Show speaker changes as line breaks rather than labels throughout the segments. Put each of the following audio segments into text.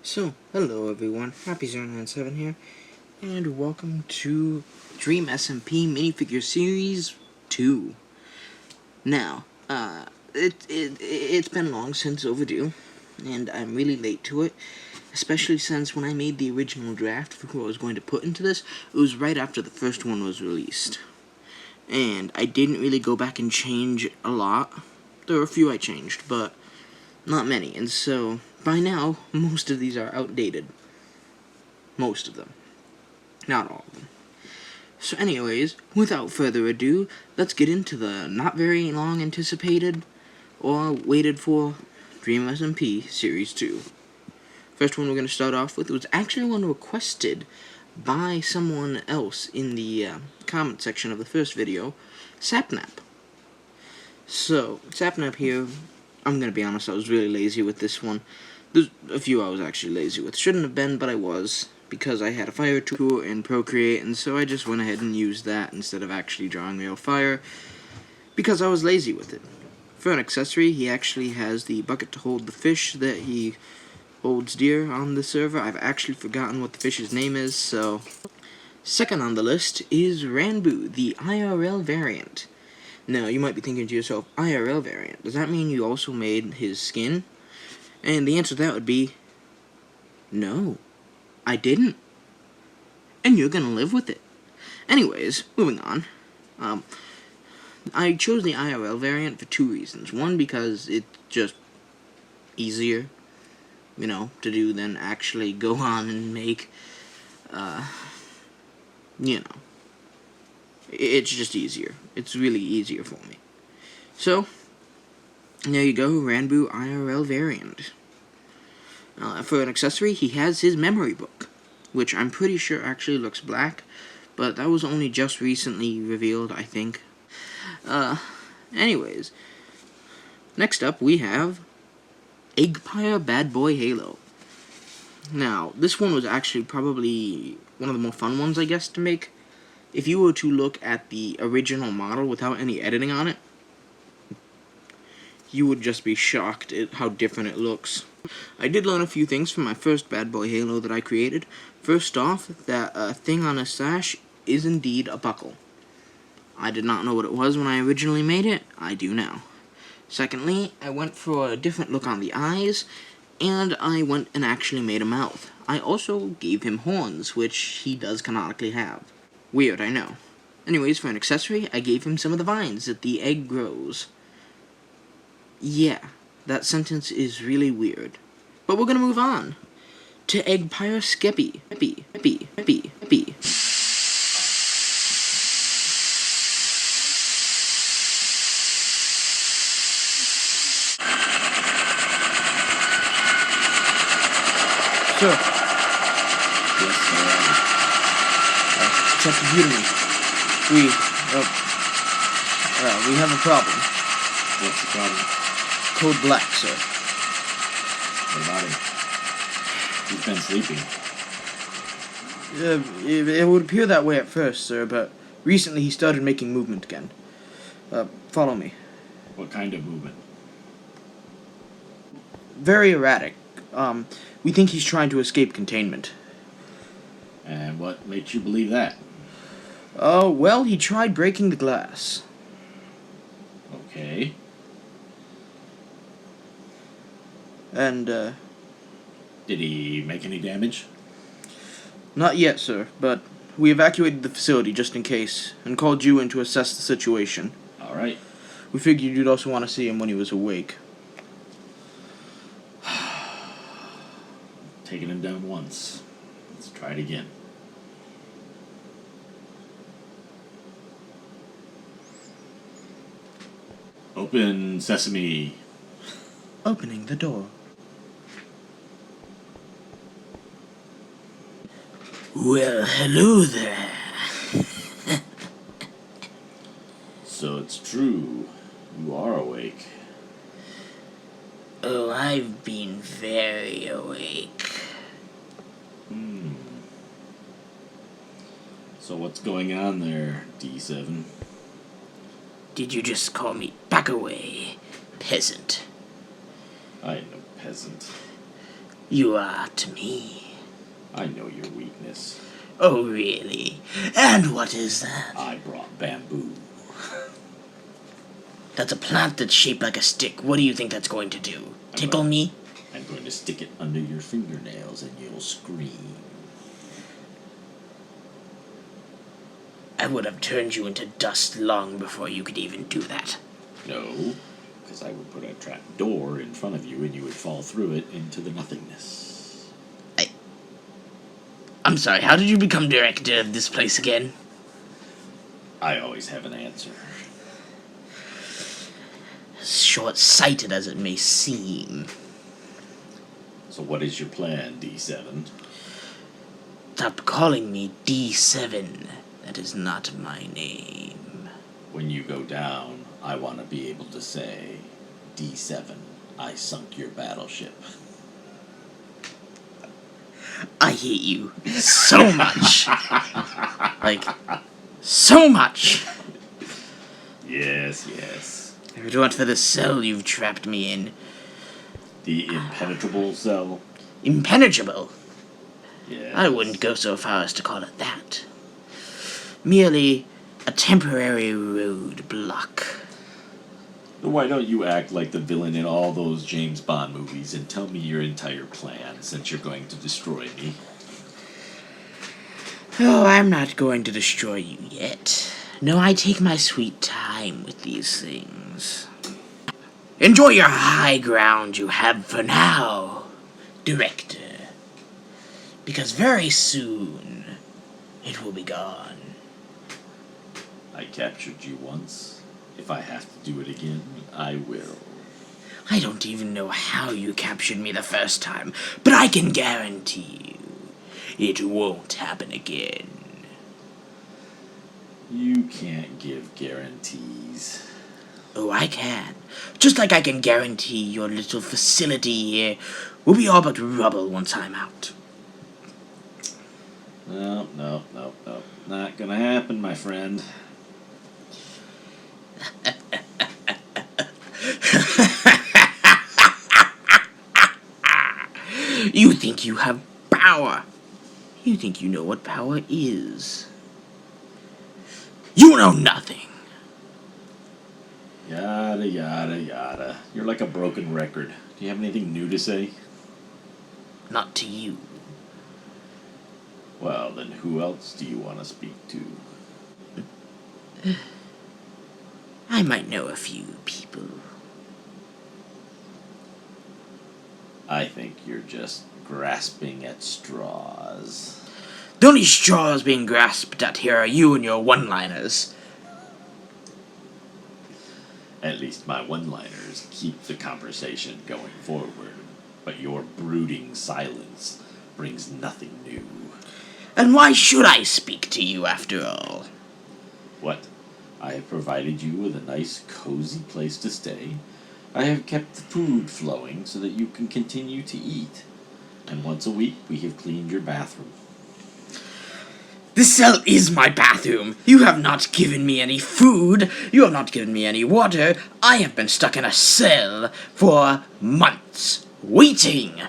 So, hello everyone, Happy097 here, and welcome to Dream SMP Minifigure Series 2. Now, it's been long since overdue, and I'm really late to it, especially since when I made the original draft for who I was going to put into this, it was right after the first one was released. And I didn't really go back and change a lot. There were a few I changed, but not many, and so by now, most of these are outdated. Most of them. Not all of them. So anyways, without further ado, let's get into the not very long anticipated or waited for Dream SMP Series 2. First one we're going to start off with was actually one requested by someone else in the comment section of the first video, Sapnap. So, Sapnap here, I'm going to be honest, I was really lazy with this one. There's a few I was actually lazy with. Shouldn't have been, but I was, because I had a fire tool in Procreate, and so I just went ahead and used that instead of actually drawing real fire, because I was lazy with it. For an accessory, he actually has the bucket to hold the fish that he holds dear on the server. I've actually forgotten what the fish's name is, so... Second on the list is Ranboo, the IRL variant. Now, you might be thinking to yourself, IRL variant, does that mean you also made his skin? And the answer to that would be, no, I didn't. And you're gonna live with it. Anyways, moving on. I chose the IRL variant for two reasons. One, because it's just easier, to do than actually go on and make, it's just easier. It's really easier for me. So, there you go, Ranboo IRL variant. For an accessory, he has his memory book, which I'm pretty sure actually looks black, but that was only just recently revealed, I think. Anyways, next up we have Eggpire BadBoy Halo. Now, this one was actually probably one of the more fun ones, I guess, to make. If you were to look at the original model without any editing on it, you would just be shocked at how different it looks. I did learn a few things from my first BadBoy Halo that I created. First off, that thing on his sash is indeed a buckle. I did not know what it was when I originally made it. I do now. Secondly, I went for a different look on the eyes, and I went and actually made a mouth. I also gave him horns, which he does canonically have. Weird, I know. Anyways, for an accessory, I gave him some of the vines that the egg grows. Yeah, that sentence is really weird. But we're gonna move on to Eggpire Skeppy. Sir.
Yes, sir.
Check the view to me. We have a problem.
What's the problem?
Code black, sir.
What about him? He's been sleeping.
It would appear that way at first, sir, but recently he started making movement again. Follow me.
What kind of movement?
Very erratic. We think he's trying to escape containment.
And what makes you believe that?
Oh, well, he tried breaking the glass.
Okay.
And,
Did he make any damage?
not yet, sir, but we evacuated the facility just in case, and called you in to assess the situation.
Alright.
We figured you'd also want to see him when he was awake.
Taking him down once. Let's try it again. Open sesame.
Opening the door. Well, hello there.
So it's true. You are awake.
Oh, I've been very awake.
So what's going on there, D7?
Did you just call me back away, peasant?
I am no peasant.
You are to me.
I know your weakness.
Oh, really? And what is that?
I brought bamboo.
That's a plant that's shaped like a stick. What do you think that's going to do? Tickle me?
I'm going to stick it under your fingernails and you'll scream.
I would have turned you into dust long before you could even do that.
No, because I would put a trap door in front of you and you would fall through it into the nothingness.
I'm sorry, how did you become director of this place again?
I always have an answer.
Short-sighted as it may seem.
So what is your plan, D7?
Stop calling me D7. That is not my name.
When you go down, I want to be able to say, D7, I sunk your battleship.
I hate you so much. Like, so much.
Yes, yes.
If it weren't for the cell you've trapped me in.
The impenetrable cell?
Impenetrable?
Yes.
I wouldn't go so far as to call it that. Merely a temporary roadblock.
Why don't you act like the villain in all those James Bond movies and tell me your entire plan, since you're going to destroy me?
Oh, I'm not going to destroy you yet. No, I take my sweet time with these things. Enjoy your high ground you have for now, Director. Because very soon, it will be gone.
I captured you once. If I have to do it again, I will.
I don't even know how you captured me the first time, but I can guarantee you, it won't happen again.
You can't give guarantees.
Oh, I can. Just like I can guarantee your little facility here will be all but rubble once I'm out.
No. Not gonna happen, my friend.
You think you have power. You think you know what power is. You know nothing.
Yada, yada, yada. You're like a broken record. Do you have anything new to say?
Not to you.
Well, then who else do you want to speak to?
I might know a few people.
I think you're just grasping at straws.
The only straws being grasped at here are you and your one-liners.
At least my one-liners keep the conversation going forward, but your brooding silence brings nothing new.
And why should I speak to you after all?
What? I have provided you with a nice, cozy place to stay. I have kept the food flowing so that you can continue to eat. And once a week, we have cleaned your bathroom.
This cell is my bathroom. You have not given me any food. You have not given me any water. I have been stuck in a cell for months. Waiting.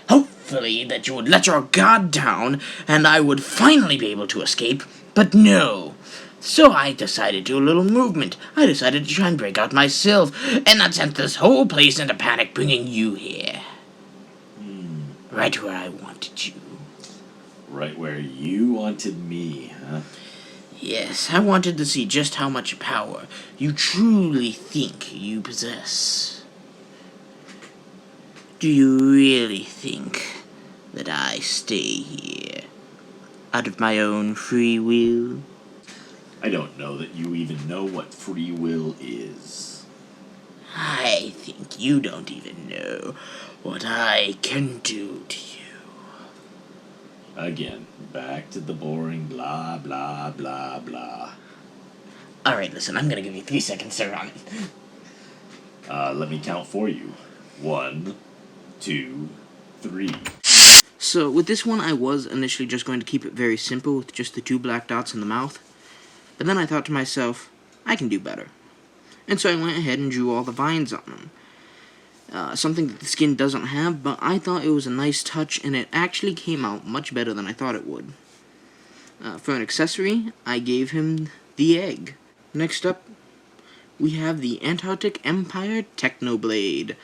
Hopefully that you would let your guard down and I would finally be able to escape. But no. So I decided to do a little movement. I decided to try and break out myself. And that sent this whole place into panic, bringing you here. Right where I wanted you.
Right where you wanted me, huh?
Yes, I wanted to see just how much power you truly think you possess. Do you really think that I stay here out of my own free will?
I don't know that you even know what free will is.
I think you don't even know what I can do to you.
Again, back to the boring blah, blah, blah, blah.
Alright, listen, I'm gonna give you 3 seconds to run.
Let me count for you. 1, 2, 3.
So, with this one, I was initially just going to keep it very simple with just the 2 black dots in the mouth. But then I thought to myself, I can do better. And so I went ahead and drew all the vines on them. something that the skin doesn't have, but I thought it was a nice touch, and it actually came out much better than I thought it would. For an accessory, I gave him the egg. Next up, we have the Antarctic Empire Technoblade.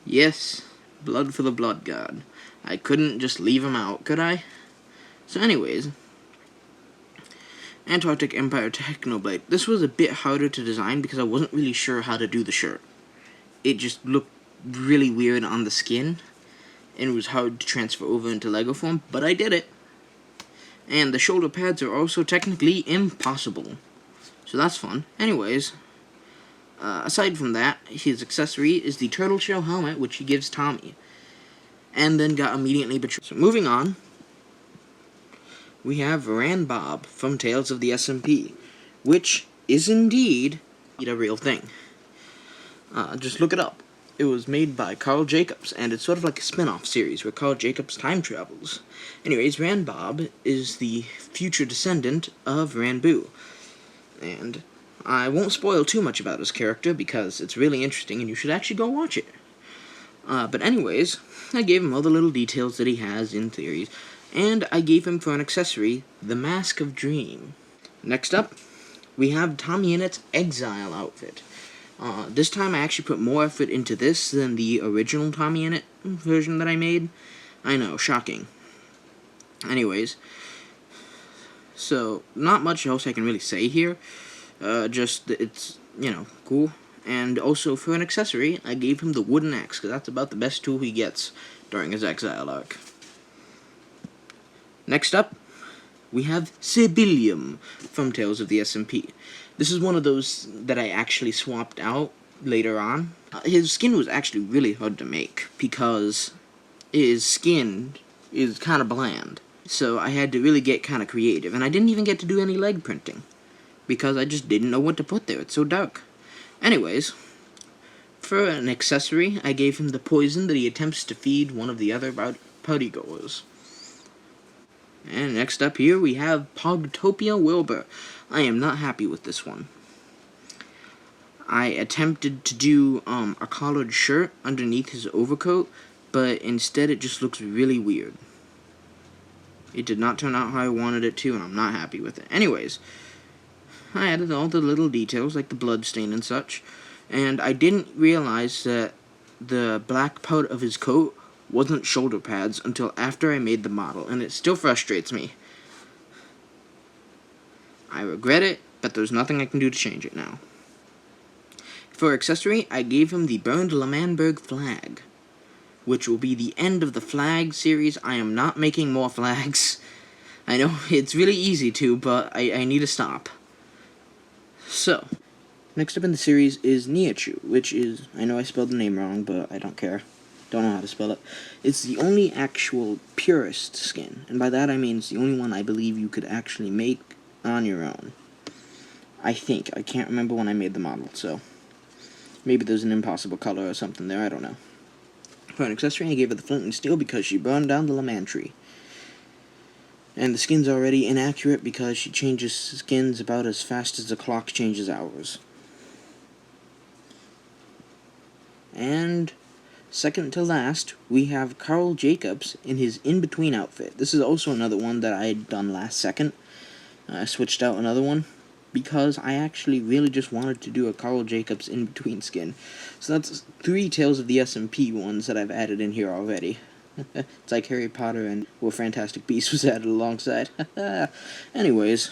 Yes, blood for the blood god. I couldn't just leave him out, could I? So anyways, Antarctic Empire Technoblade. This was a bit harder to design because I wasn't really sure how to do the shirt. It just looked really weird on the skin, and it was hard to transfer over into Lego form, but I did it. And the shoulder pads are also technically impossible, so that's fun. Anyways, aside from that, his accessory is the turtle shell helmet, which he gives Tommy, and then got immediately betrayed. So moving on, we have Ranbob from Tales of the SMP, which is indeed a real thing. Just look it up. It was made by Karl Jacobs, and it's sort of like a spin-off series where Karl Jacobs time travels. Anyways, Ranbob is the future descendant of Ranboo, and I won't spoil too much about his character because it's really interesting and you should actually go watch it. But anyways, I gave him all the little details that he has in theories, and I gave him for an accessory the Mask of Dream. Next up, we have Tommyinnit's Exile outfit. This time I actually put more effort into this than the original Tommyinnit version that I made. I know, shocking. Anyways, so not much else I can really say here. Just that it's, cool. And also for an accessory, I gave him the wooden axe, because that's about the best tool he gets during his exile arc. Next up, we have billium from Tales of the SMP. This is one of those that I actually swapped out later on. His skin was actually really hard to make because his skin is kind of bland. So I had to really get kind of creative. And I didn't even get to do any leg printing because I just didn't know what to put there. It's so dark. Anyways, for an accessory, I gave him the poison that he attempts to feed one of the other partygoers. And next up here, we have Pogtopia Wilbur. I am not happy with this one. I attempted to do a collared shirt underneath his overcoat, but instead it just looks really weird. It did not turn out how I wanted it to, and I'm not happy with it. Anyways, I added all the little details, like the blood stain and such, and I didn't realize that the black part of his coat wasn't shoulder pads until after I made the model, and it still frustrates me. I regret it, but there's nothing I can do to change it now. For accessory, I gave him the burned L'Manberg flag, which will be the end of the flag series. I am not making more flags. I know it's really easy to, but I need to stop. So, next up in the series is Niachu, which is, I know I spelled the name wrong, but I don't care. Don't know how to spell it. It's the only actual purest skin, and by that I mean it's the only one I believe you could actually make on your own. I think. I can't remember when I made the model, so maybe there's an impossible color or something there, I don't know. For an accessory, I gave her the flint and steel because she burned down the L'Man tree. And the skin's already inaccurate because she changes skins about as fast as the clock changes hours. And second to last, we have Karl Jacobs in his in-between outfit. This is also another one that I had done last second. I switched out another one because I actually really just wanted to do a Karl Jacobs in-between skin. So that's 3 Tales of the SMP ones that I've added in here already. It's like Harry Potter and where Fantastic Beasts was added alongside. Anyways,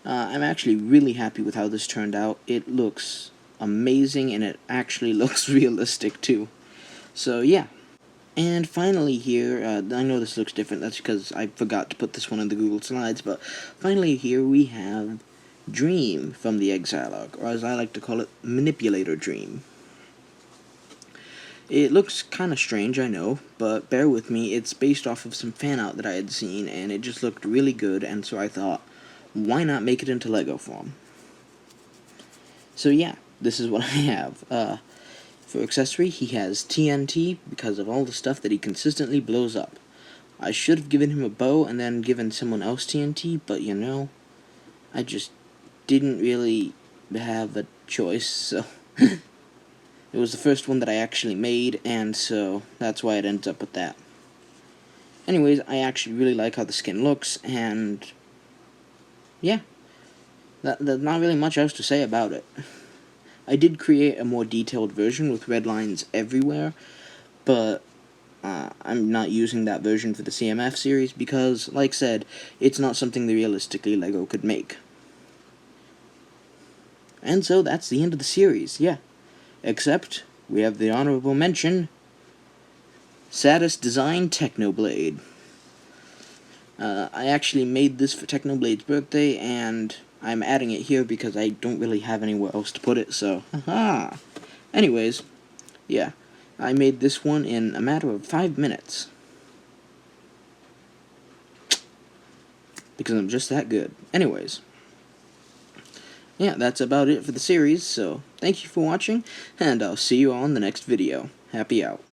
I'm actually really happy with how this turned out. It looks amazing, and it actually looks realistic too. So yeah. And finally here, I know this looks different, that's because I forgot to put this one in the Google Slides, but finally here we have Dream from the Exile arc, or as I like to call it, Manipulator Dream. It looks kind of strange, I know, but bear with me, it's based off of some fan art that I had seen, and it just looked really good, and so I thought, why not make it into Lego form? So yeah, this is what I have. For accessory, he has TNT because of all the stuff that he consistently blows up. I should have given him a bow and then given someone else TNT, but I just didn't really have a choice, so It was the first one that I actually made, and so that's why it ends up with that. Anyways, I actually really like how the skin looks, and yeah, there's not really much else to say about it. I did create a more detailed version with red lines everywhere, but I'm not using that version for the CMF series because, like said, it's not something that realistically LEGO could make. And so that's the end of the series, yeah. Except, we have the honorable mention, Saddest Design Technoblade. I actually made this for Technoblade's birthday, and I'm adding it here because I don't really have anywhere else to put it, so, haha. Anyways, yeah, I made this one in a matter of 5 minutes. Because I'm just that good. Anyways, yeah, that's about it for the series, so thank you for watching, and I'll see you all in the next video. Happy out.